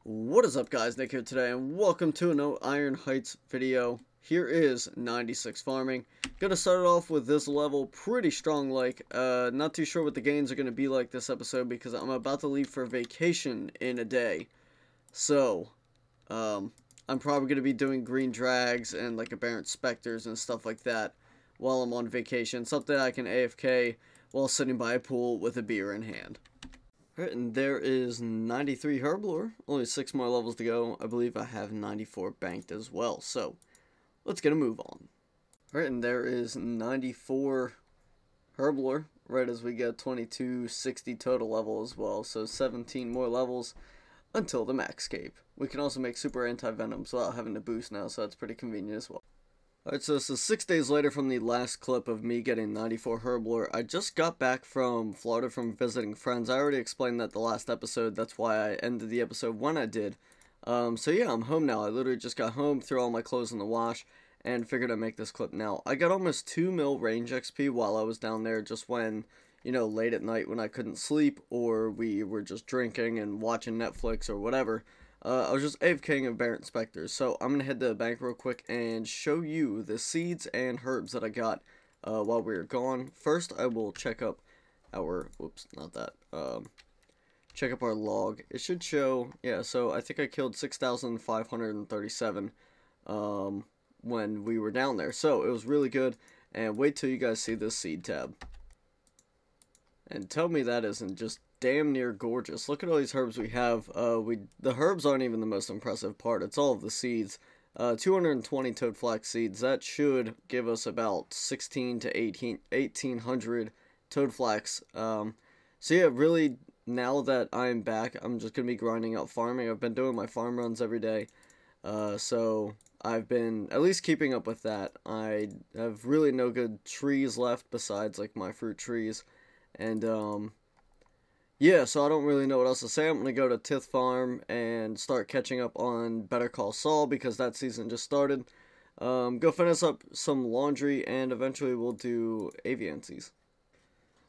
What is up, guys? Nick here today, and welcome to an Iron Heights video. Here is 96 farming. Gonna start it off with this level pretty strong, not too sure what the gains are gonna be like this episode because I'm about to leave for vacation in a day. So, I'm probably gonna be doing green drags and like aberrant specters and stuff like that while I'm on vacation. Something I can AFK while sitting by a pool with a beer in hand. Alright, and there is 93 Herblore. Only 6 more levels to go. I believe I have 94 banked as well. So, let's get a move on. Alright, and there is 94 Herblore. Right as we get 2260 total level as well. So, 17 more levels until the max cape. We can also make super anti-venoms without having to boost now. So, that's pretty convenient as well. Alright, so this is 6 days later from the last clip of me getting 94 Herblore. I just got back from Florida from visiting friends. I already explained that the last episode. That's why I ended the episode when I did. So yeah, I'm home now. I literally just got home, threw all my clothes in the wash, and figured I'd make this clip now. I got almost 2 mil range XP while I was down there just when, you know, late at night when I couldn't sleep or we were just drinking and watching Netflix or whatever. I was just AFKing aberrant specters, so I'm going to head to the bank real quick and show you the seeds and herbs that I got while we were gone. First, I will check up our, check up our log. It should show, yeah, so I think I killed 6,537 when we were down there, so it was really good, and wait till you guys see this seed tab. And tell me that isn't just damn near gorgeous. Look at all these herbs we have. The herbs aren't even the most impressive part. It's all of the seeds. 220 toad flax seeds. That should give us about 16 to 1800 toad flax. So yeah, really, now that I'm back, I'm just going to be grinding out farming. I've been doing my farm runs every day. So I've been at least keeping up with that. I have really no good trees left besides like my fruit trees. And yeah, so I don't really know what else to say. I'm going to go to Tith Farm and start catching up on Better Call Saul because that season just started. Go finish up some laundry and eventually we'll do Aviancies.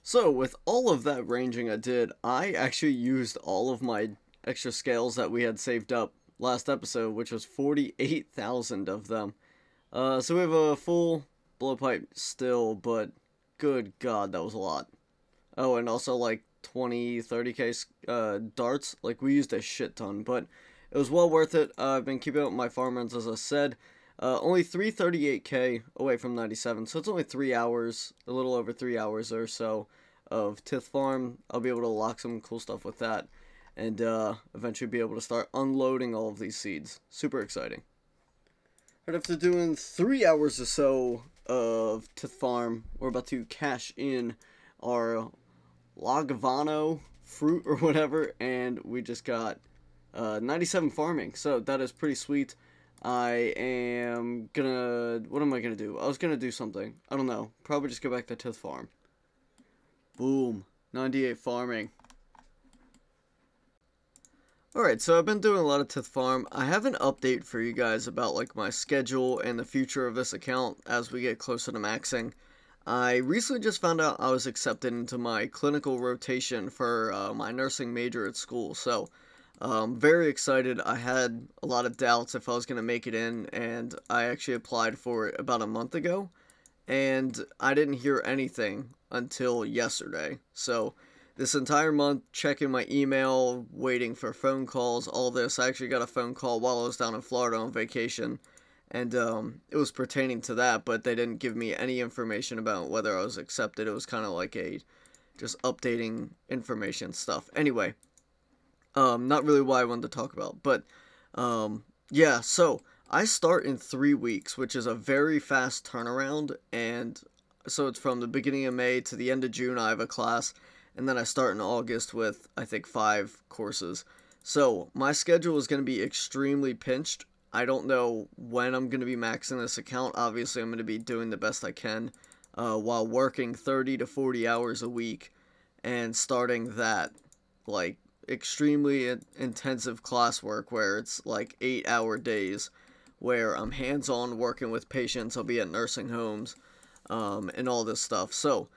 So with all of that ranging I did, I actually used all of my extra scales that we had saved up last episode, which was 48,000 of them. So we have a full blowpipe still, but good God, that was a lot. Oh, and also like 30k darts. Like, we used a shit ton, but it was well worth it. I've been keeping up my farm runs, as I said. Only 338k away from 97, so it's only 3 hours, a little over 3 hours or so of Tith Farm. I'll be able to lock some cool stuff with that, and eventually be able to start unloading all of these seeds. Super exciting. Right after doing 3 hours or so of Tith Farm, we're about to cash in our Lagavano fruit or whatever, and we just got 97 farming, so that is pretty sweet. I am gonna, what am I gonna do? I was gonna do something, I don't know, probably just go back to Tith Farm. Boom, 98 farming. Alright, so I've been doing a lot of Tith Farm. I have an update for you guys about like my schedule and the future of this account as we get closer to maxing. I recently just found out I was accepted into my clinical rotation for my nursing major at school, so very excited. I had a lot of doubts if I was going to make it in, and I actually applied for it about a month ago, and I didn't hear anything until yesterday. So this entire month, checking my email, waiting for phone calls, all this. I actually got a phone call while I was down in Florida on vacation. And it was pertaining to that, but they didn't give me any information about whether I was accepted. It was kind of like just updating information stuff. Anyway, not really what I wanted to talk about, but yeah, so I start in 3 weeks, which is a very fast turnaround, and so it's from the beginning of May to the end of June I have a class, and then I start in August with, I think, 5 courses. So my schedule is going to be extremely pinched. I don't know when I'm going to be maxing this account. Obviously, I'm going to be doing the best I can while working 30 to 40 hours a week and starting that, like, extremely intensive classwork where it's, like, 8-hour days where I'm hands-on working with patients. I'll be at nursing homes and all this stuff. So,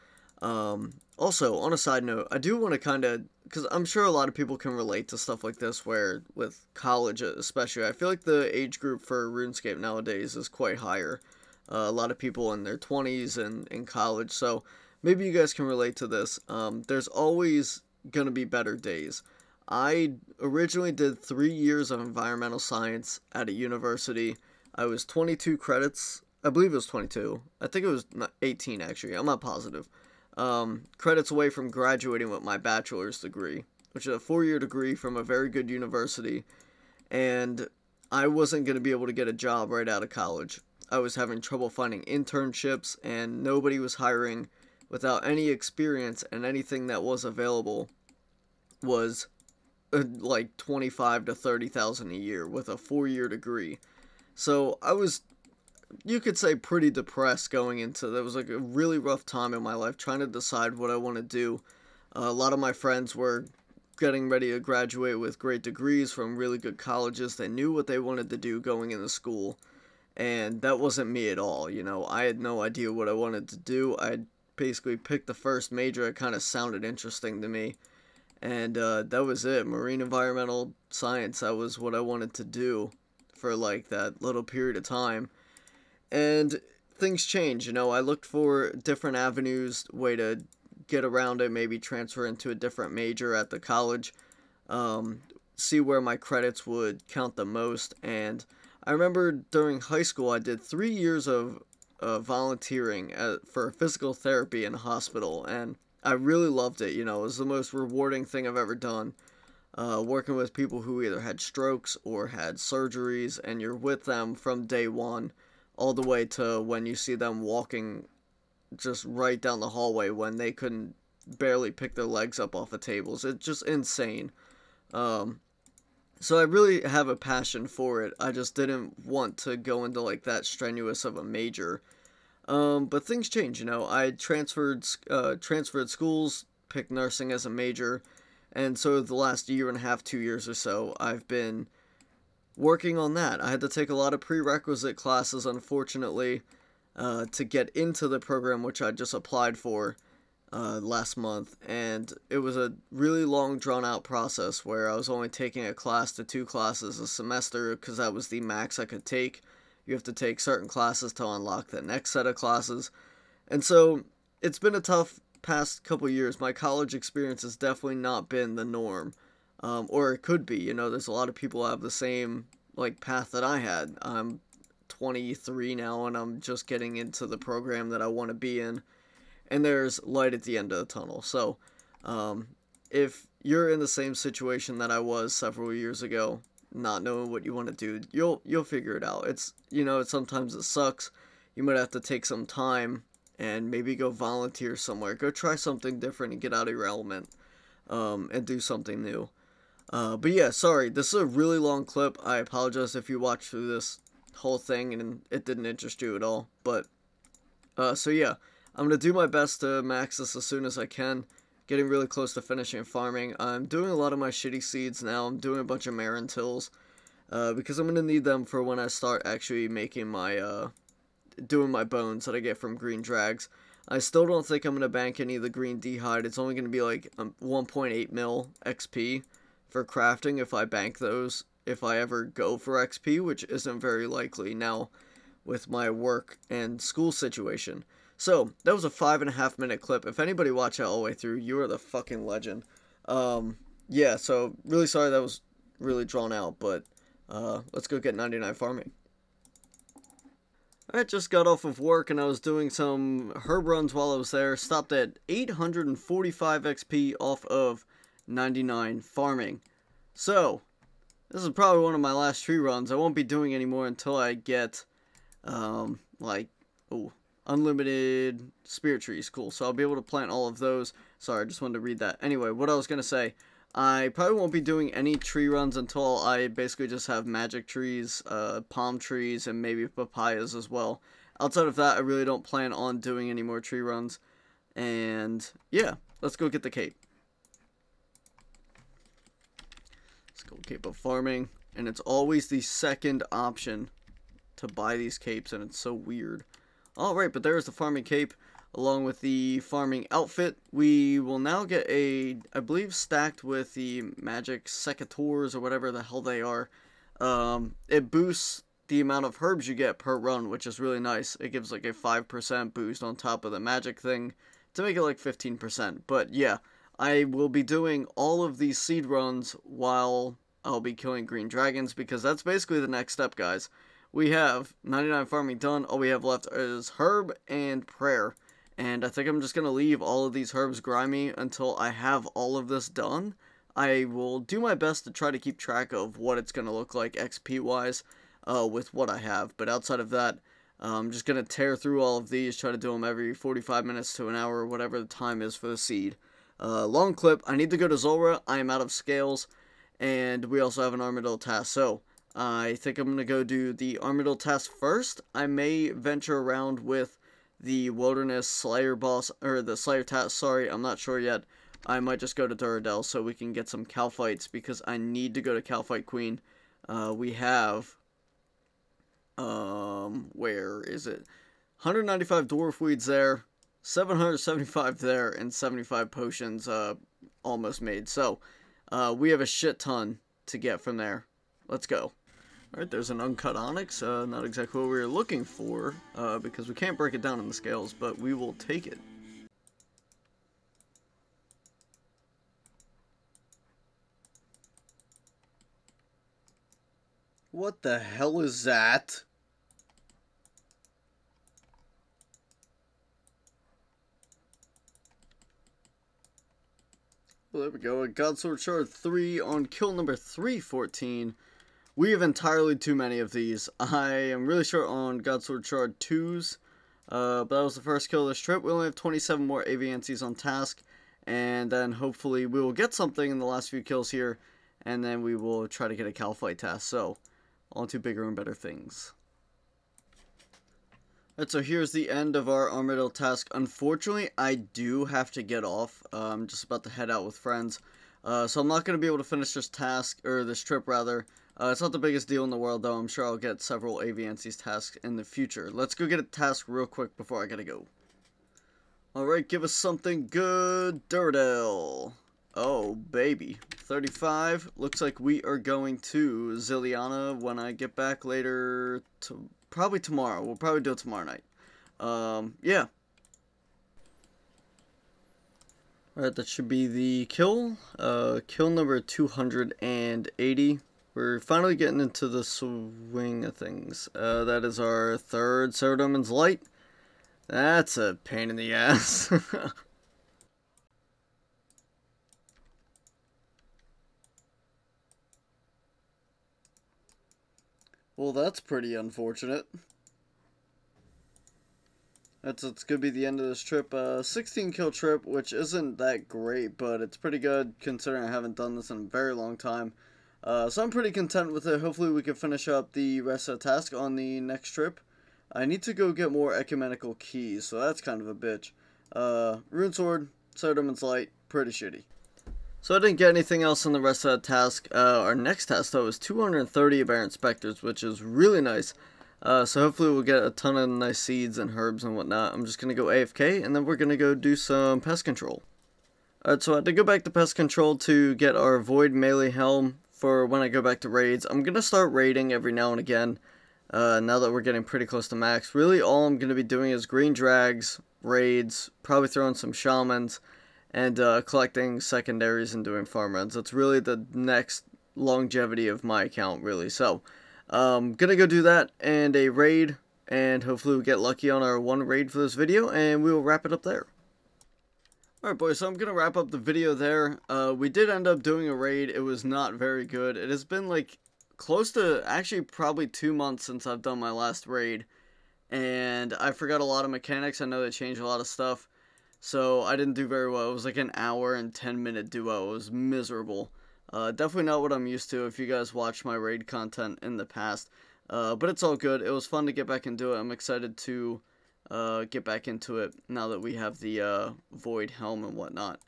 also, on a side note, I do want to kind of because I'm sure a lot of people can relate to stuff like this, where with college especially, I feel like the age group for RuneScape nowadays is quite higher. A lot of people in their 20s and in college, so maybe you guys can relate to this. There's always going to be better days. I originally did 3 years of environmental science at a university. I was 22 credits. I believe it was 22. I think it was 18 actually. I'm not positive. Credits away from graduating with my bachelor's degree, which is a 4-year degree from a very good university. And I wasn't going to be able to get a job right out of college. I was having trouble finding internships, and nobody was hiring without any experience, and anything that was available was like 25 to 30,000 a year with a 4-year degree. So I was, you could say, pretty depressed going into that. It was like a really rough time in my life trying to decide what I want to do. A lot of my friends were getting ready to graduate with great degrees from really good colleges. They knew what they wanted to do going into school, and that wasn't me at all. You know, I had no idea what I wanted to do. I basically picked the first major that kind of sounded interesting to me, and that was it. Marine environmental science, that was what I wanted to do for like that little period of time. And things change, you know. I looked for different avenues, way to get around it, maybe transfer into a different major at the college, see where my credits would count the most. And I remember during high school I did 3 years of volunteering for physical therapy in a hospital, and I really loved it. You know, it was the most rewarding thing I've ever done. Working with people who either had strokes or had surgeries, and you're with them from day one all the way to when you see them walking just right down the hallway when they couldn't barely pick their legs up off of tables. It's just insane. So I really have a passion for it. I just didn't want to go into like that strenuous of a major. But things change, you know. I transferred schools, picked nursing as a major, and so the last year and a half, 2 years or so, I've been working on that. I had to take a lot of prerequisite classes, unfortunately, to get into the program which I just applied for last month, and it was a really long, drawn-out process where I was only taking a class to 2 classes a semester because that was the max I could take. You have to take certain classes to unlock the next set of classes, and so it's been a tough past couple years. My college experience has definitely not been the norm, or it could be. You know, there's a lot of people who have the same like path that I had. I'm 23 now, and I'm just getting into the program that I want to be in, and there's light at the end of the tunnel. So, if you're in the same situation that I was several years ago, not knowing what you want to do, you'll figure it out. It's, you know, sometimes it sucks. You might have to take some time and maybe go volunteer somewhere. Go try something different and get out of your element, and do something new. But yeah, sorry, this is a really long clip. I apologize if you watched through this whole thing and it didn't interest you at all. But, so yeah, I'm going to do my best to max this as soon as I can. Getting really close to finishing farming. I'm doing a lot of my shitty seeds now. I'm doing a bunch of Marin tills, because I'm going to need them for when I start actually making my, doing my bones that I get from green drags. I still don't think I'm going to bank any of the green d'hide. It's only going to be like 1.8 mil XP for crafting if I bank those, if I ever go for XP, which isn't very likely now with my work and school situation. So, that was a 5.5 minute clip. If anybody watched it all the way through, you are the fucking legend. Yeah, so, really sorry that was really drawn out, but, let's go get 99 farming. I just got off of work and I was doing some herb runs while I was there. Stopped at 845 XP off of 99 farming. So, this is probably one of my last tree runs. I won't be doing any more until I get, unlimited spirit trees. Cool. So I'll be able to plant all of those. Sorry, I just wanted to read that. Anyway, what I was going to say, I probably won't be doing any tree runs until I basically just have magic trees, palm trees, and maybe papayas as well. Outside of that, I really don't plan on doing any more tree runs. And yeah, let's go get the cape. Let's go cape up farming. And it's always the second option to buy these capes, and it's so weird. Alright, but there's the farming cape. along with the farming outfit. We will now get a, I believe, stacked with the magic secateurs or whatever the hell they are. It boosts the amount of herbs you get per run, which is really nice. It gives like a 5% boost on top of the magic thing to make it like 15%. But yeah, I will be doing all of these seed runs while I'll be killing green dragons, because that's basically the next step, guys. We have 99 farming done. All we have left is herb and prayer. And I think I'm just going to leave all of these herbs grimy until I have all of this done. I will do my best to try to keep track of what it's going to look like XP-wise with what I have. But outside of that, I'm just going to tear through all of these, try to do them every 45 minutes to an hour, whatever the time is for the seed. Long clip, I need to go to Zulrah. I am out of scales. And we also have an armadillo task. So I think I'm going to go do the armadillo task first. I may venture around with the wilderness slayer boss, or the slayer task, sorry, I'm not sure yet. I might just go to Duradel so we can get some cow fights, because I need to go to Cow Fight Queen. We have, where is it? 195 dwarf weeds there, 775 there, and 75 potions, almost made. So, we have a shit ton to get from there. Let's go. Alright, there's an uncut onyx, not exactly what we were looking for, because we can't break it down in the scales, but we will take it. What the hell is that? Well, there we go, a Godsword Shard 3 on kill number 314. We have entirely too many of these. I am really short on Godsword Shard 2s, but that was the first kill of this trip. We only have 27 more AVNCs on task, and then hopefully we will get something in the last few kills here, and then we will try to get a cow fight task. So, on to bigger and better things. Alright, so here's the end of our armadillo task. Unfortunately, I do have to get off. I'm just about to head out with friends. So I'm not going to be able to finish this task, or this trip rather. It's not the biggest deal in the world, though. I'm sure I'll get several AVNC's tasks in the future. Let's go get a task real quick before I gotta go. Alright, give us something good. Duradel. Oh, baby. 35. Looks like we are going to Ziliana when I get back later. Probably tomorrow. We'll probably do it tomorrow night. Yeah. Alright, that should be the kill. Kill number 280. We're finally getting into the swing of things. That is our third Cerdoman's Light. That's a pain in the ass. Well, that's pretty unfortunate. It's going to be the end of this trip. 16 kill trip, which isn't that great, but it's pretty good considering I haven't done this in a very long time. So I'm pretty content with it. Hopefully we can finish up the rest of the task on the next trip. I need to go get more ecumenical keys, so that's kind of a bitch. Rune Sword, Cerdoman's Light, pretty shitty. So I didn't get anything else on the rest of the task. Our next task, though, is 230 aberrant specters, which is really nice. So hopefully we'll get a ton of nice seeds and herbs and whatnot. I'm just going to go AFK, and then we're going to go do some pest control. Alright, so I had to go back to pest control to get our Void Melee Helm for when I go back to raids. I'm going to start raiding every now and again, now that we're getting pretty close to max. Really, all I'm going to be doing is green drags, raids, probably throwing some shamans, and collecting secondaries and doing farm runs. That's really the next longevity of my account, really. So, gonna go do that and a raid, and hopefully we get lucky on our one raid for this video, and we will wrap it up there. Alright boys, so I'm gonna wrap up the video there. We did end up doing a raid. It was not very good. It has been like close to, actually probably 2 months since I've done my last raid, and I forgot a lot of mechanics. I know they changed a lot of stuff, so I didn't do very well. It was like an hour and 10-minute duo. It was miserable. Definitely not what I'm used to if you guys watched my raid content in the past. But it's all good. It was fun to get back into it. I'm excited to get back into it now that we have the Void Helm and whatnot.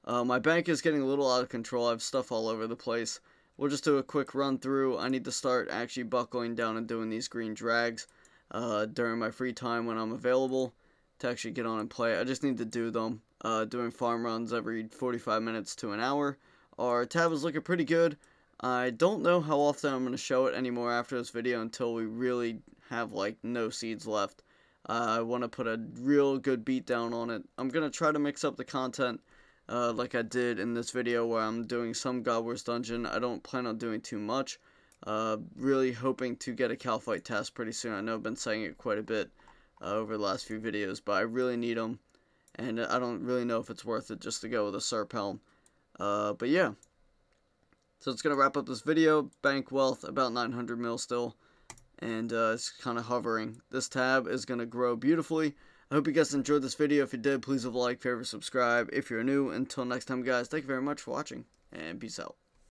My bank is getting a little out of control. I have stuff all over the place. We'll just do a quick run through. I need to start actually buckling down and doing these green drags during my free time when I'm available. to actually get on and play. I just need to do them. Doing farm runs every 45 minutes to an hour. Our tab is looking pretty good. I don't know how often I'm going to show it anymore after this video until we really have like no seeds left. I want to put a real good beat down on it. I'm going to try to mix up the content like I did in this video where I'm doing some God Wars dungeon. I don't plan on doing too much. Really hoping to get a Calphite test pretty soon. I know I've been saying it quite a bit over the last few videos, but I really need them. And I don't really know if it's worth it just to go with a Serp Helm. But yeah. So it's going to wrap up this video. Bank wealth, about 900 mil still. And it's kind of hovering. This tab is going to grow beautifully. I hope you guys enjoyed this video. If you did, please leave a like, favorite, subscribe. If you're new, until next time, guys, thank you very much for watching. And peace out.